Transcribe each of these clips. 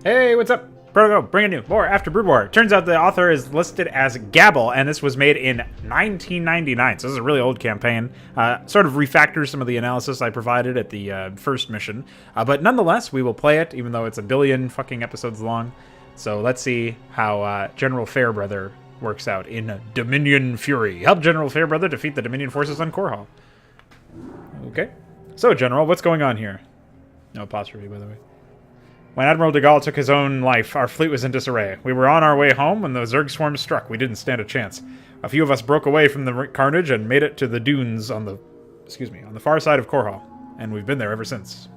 Hey, what's up? Proto, bring it new. More After Brood War. Turns out the author is listed as Gabble, and this was made in 1999, so this is a really old campaign. Sort of refactors some of the analysis I provided at the first mission. But nonetheless, we will play it, even though it's a billion fucking episodes long. So let's see how General Fairbrother works out in Dominion Fury. Help General Fairbrother defeat the Dominion forces on Korhal. Okay. So, General, what's going on here? No apostrophe, by the way. When Admiral de Gaulle took his own life, our fleet was in disarray. We were on our way home when the Zerg swarm struck. We didn't stand a chance. A few of us broke away from the carnage and made it to the dunes on the far side of Korhal. And we've been there ever since.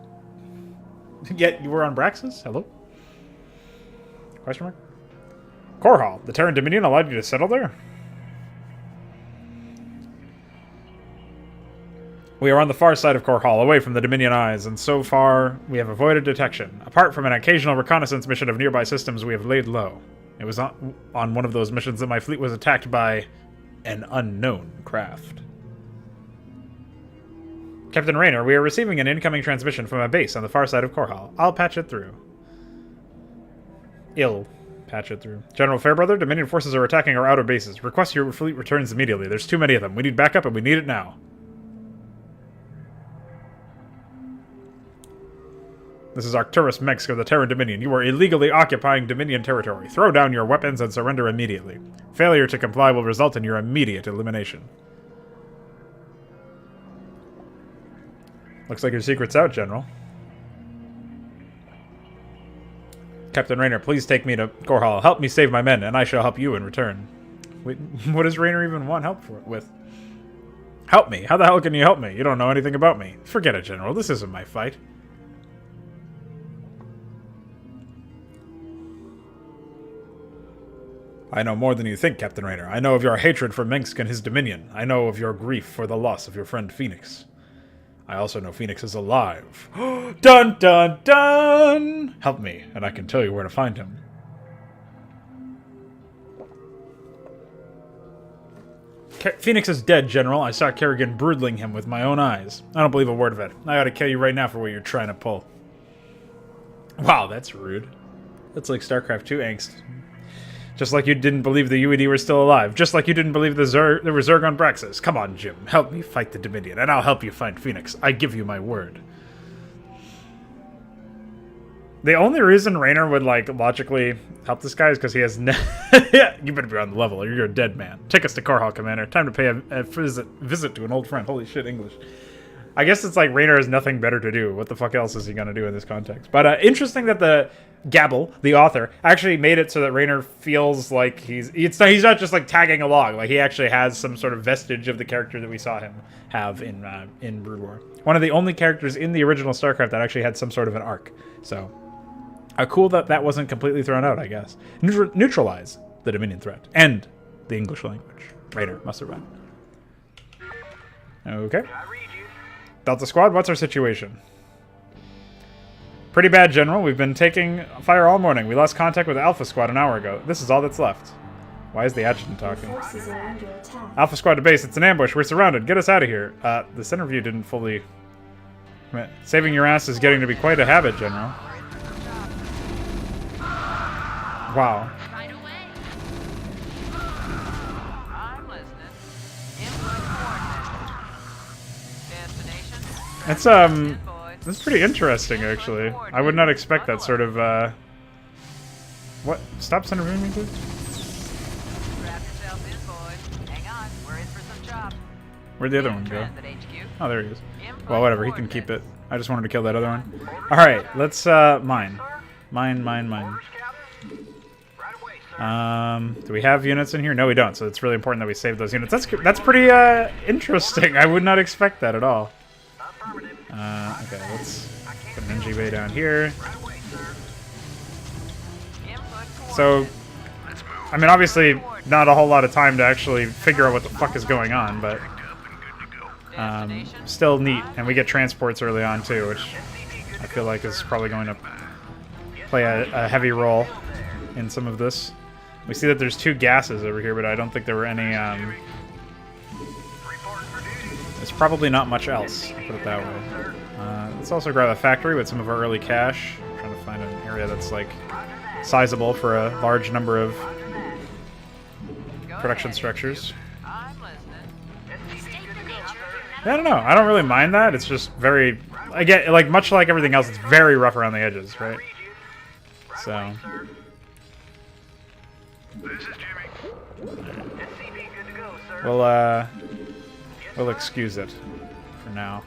Yet you were on Braxis? Hello? Question mark? Korhal, the Terran Dominion allowed you to settle there? We are on the far side of Korhal, away from the Dominion eyes, and so far we have avoided detection. Apart from an occasional reconnaissance mission of nearby systems, we have laid low. It was on one of those missions that my fleet was attacked by an unknown craft. Captain Raynor, we are receiving an incoming transmission from a base on the far side of Korhal. I'll patch it through. Patch it through. General Fairbrother, Dominion forces are attacking our outer bases. Request your fleet returns immediately. There's too many of them. We need backup, and we need it now. This is Arcturus Mengsk of the Terran Dominion. You are illegally occupying Dominion territory. Throw down your weapons and surrender immediately. Failure to comply will result in your immediate elimination. Looks like your secret's out, General. Captain Raynor, please take me to Korhal. Help me save my men, and I shall help you in return. Wait, what does Raynor even want help with? Help me? How the hell can you help me? You don't know anything about me. Forget it, General. This isn't my fight. I know more than you think, Captain Raynor. I know of your hatred for Mengsk and his dominion. I know of your grief for the loss of your friend Phoenix. I also know Phoenix is alive. Dun dun dun! Help me, and I can tell you where to find him. Phoenix is dead, General. I saw Kerrigan brutling him with my own eyes. I don't believe a word of it. I ought to kill you right now for what you're trying to pull. Wow, that's rude. That's like StarCraft 2 angst. Just like you didn't believe the UED were still alive. Just like you didn't believe there were Zerg on Braxis. Come on, Jim. Help me fight the Dominion, and I'll help you find Phoenix. I give you my word. The only reason Raynor would, like, logically help this guy is because he has yeah, you better be on the level or you're a dead man. Take us to Korhal, Commander. Time to pay a visit to an old friend. Holy shit, English. I guess it's like Raynor has nothing better to do. What the fuck else is he going to do in this context? But interesting that the Gabble, the author, actually made it so that Raynor feels like he's not just like tagging along. Like he actually has some sort of vestige of the character that we saw him have in Brood War. One of the only characters in the original StarCraft that actually had some sort of an arc. So cool that that wasn't completely thrown out, I guess. Neutralize the Dominion threat and the English language. Raynor must survive. Okay. Delta Squad, what's our situation? Pretty bad, General. We've been taking fire all morning. We lost contact with Alpha Squad an hour ago. This is all that's left. Why is the adjutant talking? Alpha Squad to base. It's an ambush. We're surrounded. Get us out of here. The center view didn't fully... Saving your ass is getting to be quite a habit, General. Wow. That's pretty interesting, actually. I would not expect that sort of, What? Stop center viewing me, please? Where'd the other one go? Oh, there he is. Well, whatever, he can keep it. I just wanted to kill that other one. Alright, let's, mine. Mine. Do we have units in here? No, we don't, so it's really important that we save those units. That's pretty, interesting. I would not expect that at all. Okay, let's put an NG bay down here. So, I mean, obviously, not a whole lot of time to actually figure out what the fuck is going on, but still neat. And we get transports early on, too, which I feel like is probably going to play a heavy role in some of this. We see that there's 2 gases over here, but I don't think there were any... There's probably not much else, put it that way. Let's also grab a factory with some of our early cash. I'm trying to find an area that's like sizable for a large number of production structures. Yeah, I don't know. I don't really mind that. It's just very, again, like much like everything else, it's very rough around the edges, right? So. We'll excuse it for now.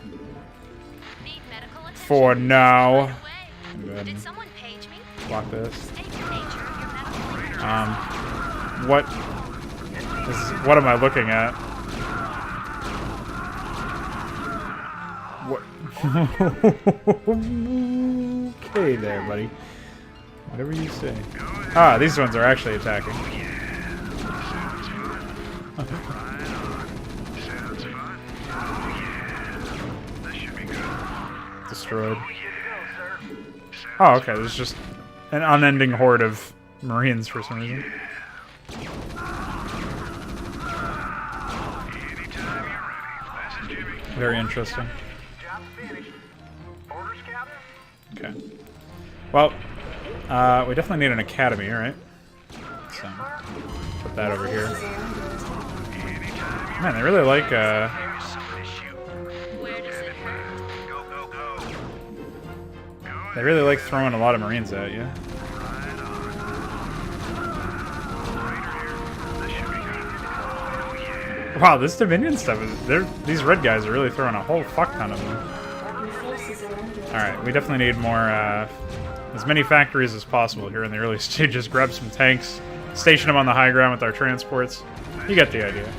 For now. Good. Block this. What am I looking at? What? Okay there, buddy. Whatever you say. Ah, these ones are actually attacking. Destroyed. Oh, okay. There's just an unending horde of Marines for some reason. Very interesting. Okay. Well, we definitely need an academy, right? So, put that over here. Man, they really like, they really like throwing a lot of Marines at you. Wow, this Dominion stuff is... These red guys are really throwing a whole fuck ton of them. Alright, we definitely need more, as many factories as possible here in the early stages. Grab some tanks, station them on the high ground with our transports. You get the idea.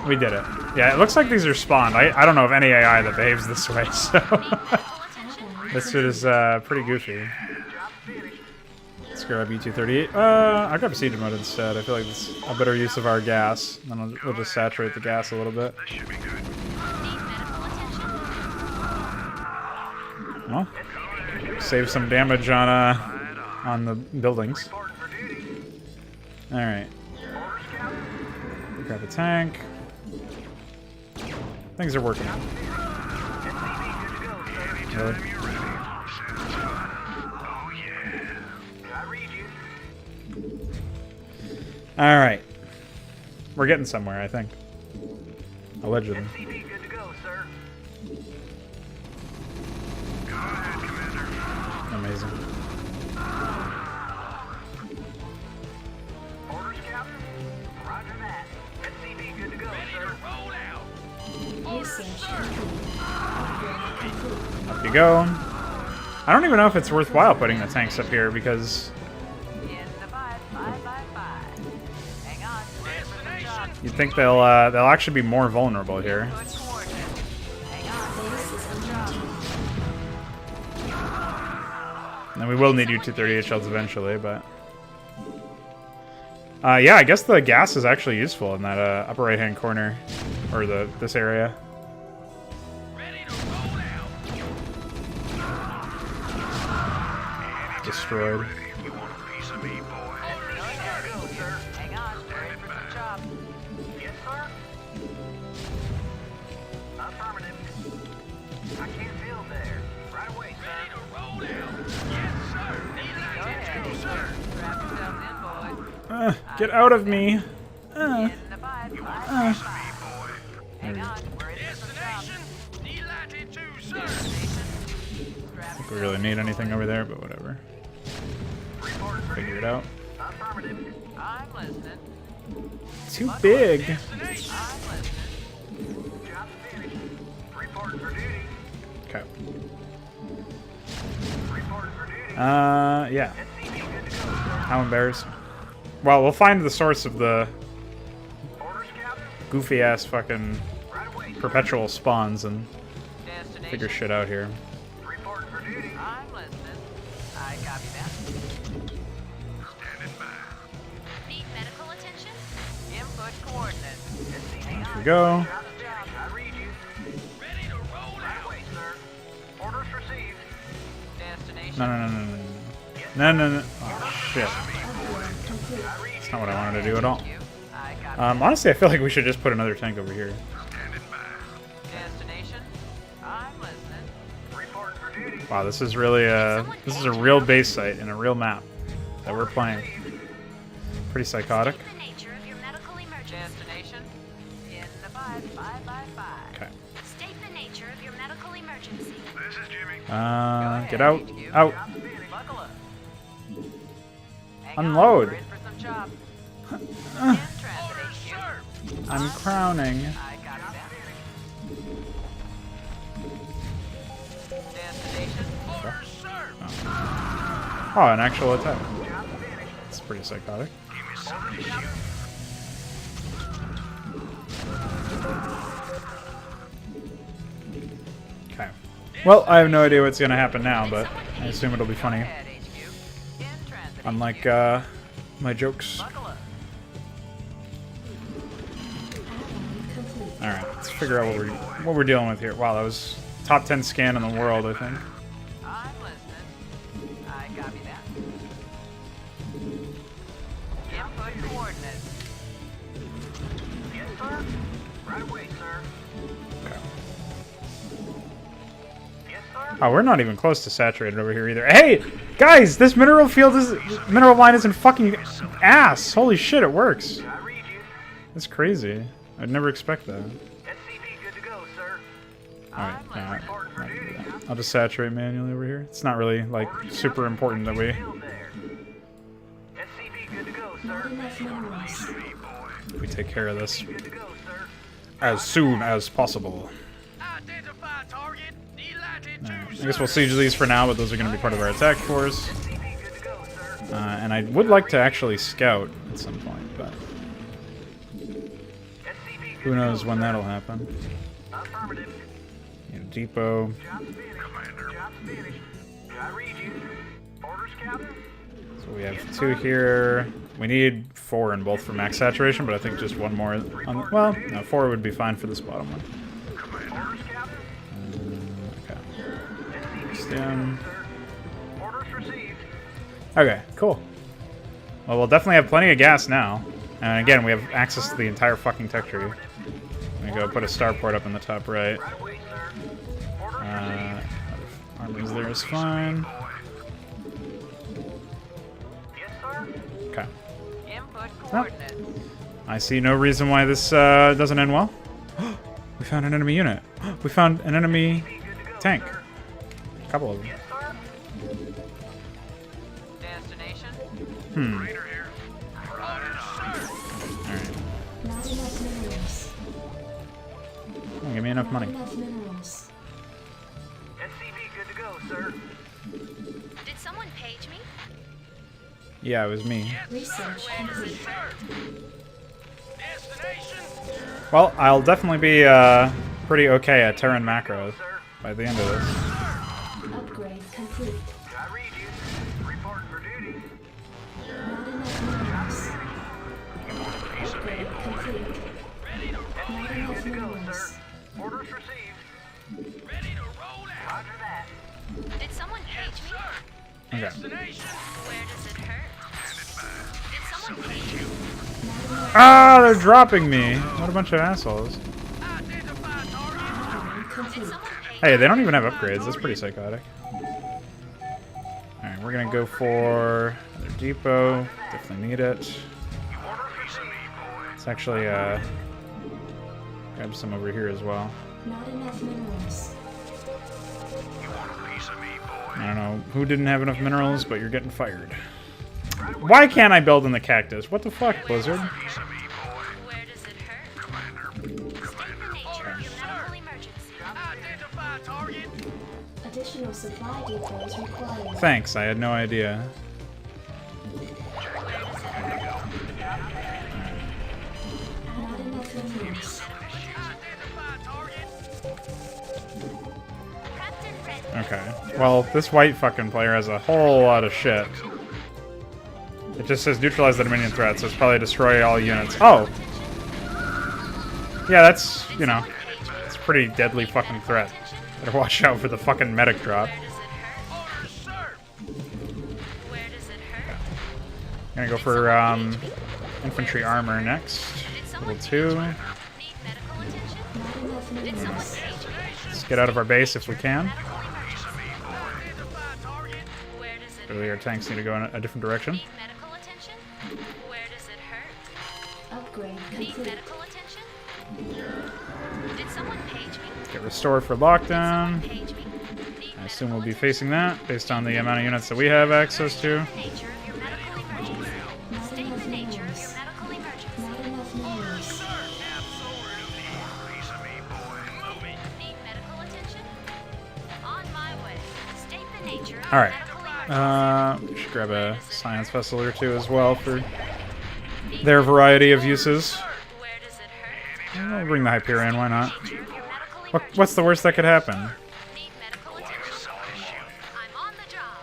We did it. Yeah, it looks like these are spawned. I don't know of any AI that behaves this way, so... This shit is pretty goofy. Let's grab E-238. I'll grab a siege mode instead. I feel like it's a better use of our gas. Then we'll just saturate the gas a little bit. Well, save some damage on the buildings. Alright. Grab a tank. Things are working. Really? Alright. We're getting somewhere, I think. Allegedly. Amazing. Up you go. I don't even know if it's worthwhile putting the tanks up here because you'd think they'll actually be more vulnerable here. And we will need U-238 shells eventually, but yeah, I guess the gas is actually useful in that upper right-hand corner, or this area. Destroyed. Get out of me! I think we really need anything over there, but whatever. Figure it out. Too big. Okay. Yeah. How embarrassing. Well, we'll find the source of the goofy-ass fucking perpetual spawns and figure shit out here. Here we go. No. Oh, shit. It's not what I wanted to do at all. Honestly, I feel like we should just put another tank over here. Wow, this is really this is a real base site and a real map that we're playing. Pretty psychotic. Okay. Get out. Out. Unload. I'm crowning. Oh, an actual attack. It's pretty psychotic. Okay. Well, I have no idea what's going to happen now, but I assume it'll be funny. Unlike my jokes. Alright, let's figure out what we're dealing with here. Wow, that was top 10 scan in the world, I think. Oh, we're not even close to saturated over here either. Hey, guys, this mineral line isn't fucking ass. Holy shit, it works. That's crazy. I'd never expect that. Alright, I'll just saturate manually over here. It's not really, like, super important that we take care of this as soon as possible. Right. I guess we'll siege these for now, but those are going to be part of our attack force. And I would like to actually scout at some point, but who knows when that'll happen. Depot. So we have 2 here. We need 4 in both for max saturation, but I think just 1 more. Well, no, 4 would be fine for this bottom one. Okay, cool. Well, we'll definitely have plenty of gas now. And again, we have access to the entire fucking tech tree. Let me go put a starport up in the top right. Armies there is fine. Okay. Oh. I see no reason why this doesn't end well. We found an enemy unit. We found an enemy tank. A couple of them. Alright. Oh, give me enough money. Did someone page me? Yeah, it was me. Research complete. Well, I'll definitely be pretty okay at Terran macros by the end of this. Upgrade complete. Upgrade complete. Not enough minerals. Orders received. Ready to roll out. Roger that. Did someone page me? Okay. Where does it hurt? Did someone page you? Ah, they're dropping me. What a bunch of assholes. Hey, they don't even have upgrades. That's pretty psychotic. Alright, we're gonna go for another depot. Definitely need it. Let's actually grab some over here as well. Not enough minerals. I don't know who didn't have enough minerals, but you're getting fired. Why can't I build in the cactus? What the fuck, Blizzard? Where does it hurt? State the nature of your medical emergency. Identify target. Additional supply depots required. Thanks, I had no idea. Not enough minerals. Okay. Well, this white fucking player has a whole lot of shit. It just says neutralize the Dominion threat, so it's probably destroy all units. Oh! Yeah, that's, you know, it's a pretty deadly fucking threat. Better watch out for the fucking medic drop. Where does it hurt? Gonna go for, Infantry armor next. Did Level someone 2. Need medical attention? Did someone page me? Let's get out of our base if we can. Identify target. Where does it Clearly our tanks need to go in a different direction. Need medical attention? Where does it hurt? Upgrade Need complete. medical attention? Did someone page me? Get restore for lockdown. Page me. Need I assume we'll be facing that based on the amount of units that we have access to. the nature of your medical emergency. State the nature of your medical emergency. Not enough minerals. Piece of me, boy. Move it. Need medical attention? On my way. State the nature of All your right. medical emergency. We should grab a science vessel or two as well for their variety of uses. Where does it hurt? We'll bring the Hyperion, why not? Nature of your medical What's the worst that could happen? Need medical attention? I'm on the job.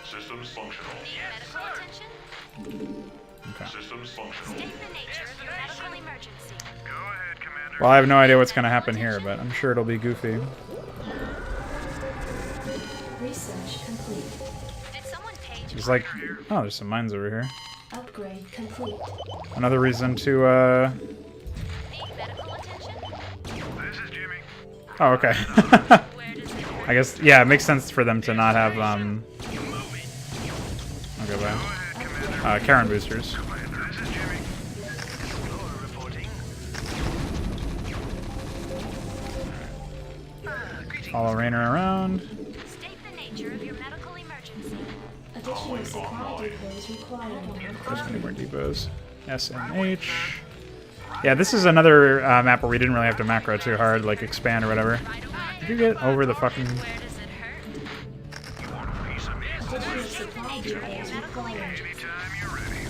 Systems functional. Need medical attention? Okay. Systems functional. State the nature of your medical emergency. Go ahead, Commander. Well, I have no idea what's going to happen here, but I'm sure it'll be goofy. Research complete. Did someone page me? It's like, oh, there's some mines over here. Upgrade complete. Another reason to, Need medical attention? This is Jimmy. oh, okay. Where does it hurt? I guess, yeah, it makes sense for them to not have, okay, bye. Karen boosters. This is Jimmy. Laura reporting. Follow Rainer around. State the nature of your medical emergency. Additional supply depots required. There's many more depots. SMH. Yeah, this is another map where we didn't really have to macro too hard, like expand or whatever. Did you get over the fucking... Where does it hurt? You want a piece of me? Additional supply depots required. Anytime you're ready.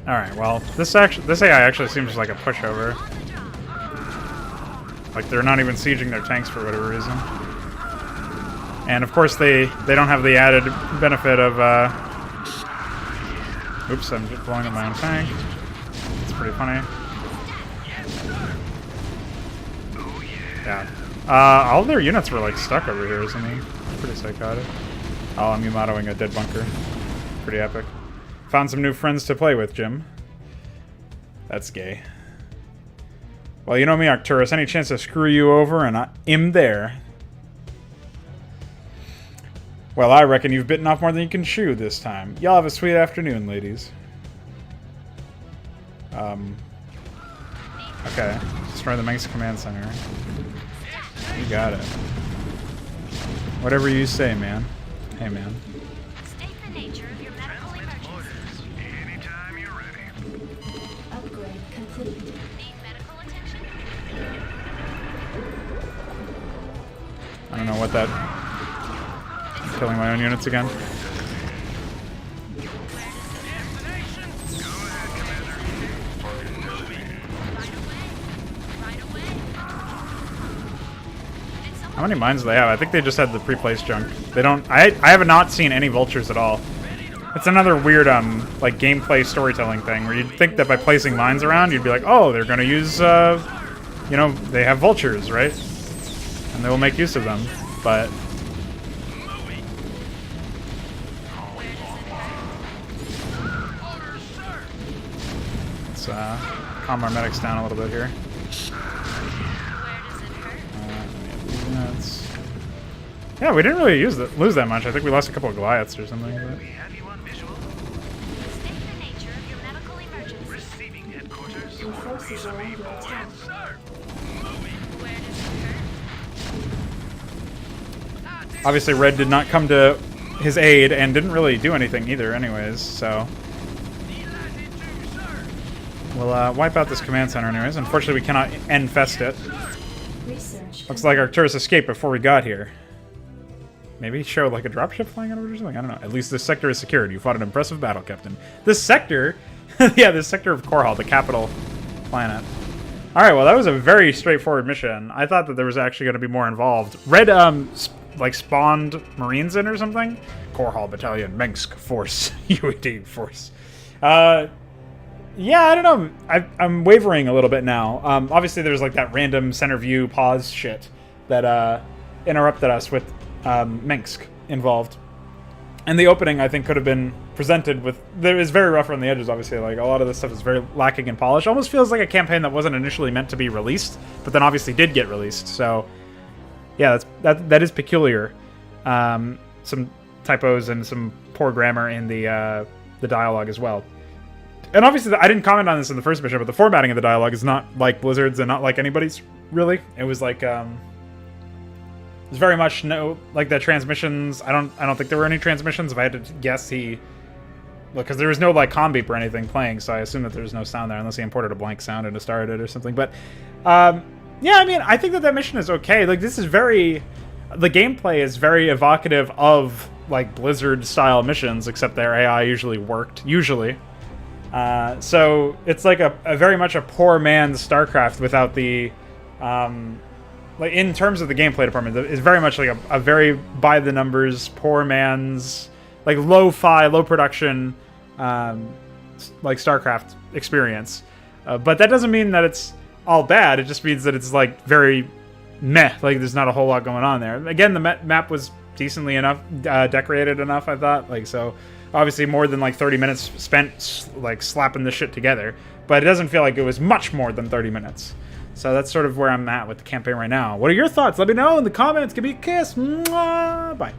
Alright, well, this AI actually seems like a pushover. On the job. Like, they're not even sieging their tanks for whatever reason. And, of course, they don't have the added benefit of, oops, I'm just blowing up my own tank. It's pretty funny. Yeah. All their units were, like, stuck over here or something. Pretty psychotic. Oh, I'm Yumatoing a dead bunker. Pretty epic. Found some new friends to play with, Jim. That's gay. Well, you know me, Arcturus. Any chance to screw you over, and I'm there. Well, I reckon you've bitten off more than you can chew this time. Y'all have a sweet afternoon, ladies. Okay. Destroy the Manx Command Center. You got it. Whatever you say, man. Hey, man. State the nature of your medical emergency. Anytime you're ready. Upgrade complete. Need medical attention? I don't know what that... Killing my own units again. Right away. Did someone How many mines do they have? I think they just had the pre-placed junk. They don't... I have not seen any vultures at all. It's another weird, like, gameplay storytelling thing, where you'd think that by placing mines around, you'd be like, oh, they're gonna use, you know, they have vultures, right? And they will make use of them. But... Let's, calm our medics down a little bit here. Units. Yeah, we didn't really lose that much. I think we lost a couple of Goliaths or something. But... We have you on visual. state the nature of your medical emergency? Receiving headquarters. Your forces are under attack. Where does it hurt? Obviously, Red did not come to his aid and didn't really do anything either anyways, so... We'll wipe out this command center anyways. Unfortunately, we cannot infest it. Research. Looks like Arcturus escaped before we got here. Maybe show like a dropship flying out of it or something? I don't know. At least this sector is secured. You fought an impressive battle, Captain. This sector? Yeah, this sector of Korhal, the capital planet. Alright, well that was a very straightforward mission. I thought that there was actually going to be more involved. Red, like spawned Marines in or something? Korhal Battalion, Minsk Force, UAD Force. Yeah, I don't know. I'm wavering a little bit now. Obviously, there's like that random center view pause shit that interrupted us with Minsk involved. And the opening, I think, could have been presented with, there is very rough on the edges. Obviously, like a lot of this stuff is very lacking in polish. Almost feels like a campaign that wasn't initially meant to be released, but then obviously did get released. So yeah, that is peculiar. Some typos and some poor grammar in the dialogue as well. And obviously, I didn't comment on this in the first mission, but the formatting of the dialogue is not like Blizzard's and not like anybody's, really. It was like, it's very much like the transmissions. I don't think there were any transmissions. If I had to guess, because there was no like comm beep or anything playing, so I assume that there's no sound there unless he imported a blank sound and started it or something. But yeah, I mean, I think that mission is okay. Like, this is the gameplay is very evocative of like Blizzard style missions, except their AI usually worked. So it's like a very much a poor man's StarCraft without the, like in terms of the gameplay department, it's very much like a very by the numbers, poor man's, like lo-fi, low production, like StarCraft experience. But that doesn't mean that it's all bad. It just means that it's like very meh. Like there's not a whole lot going on there. Again, the map was decently enough, decorated enough, I thought. Like, so obviously more than like 30 minutes spent like slapping this shit together, but it doesn't feel like it was much more than 30 minutes. So that's sort of where I'm at with the campaign right now. What are your thoughts? Let me know in the comments. Give me a kiss. Mwah! Bye.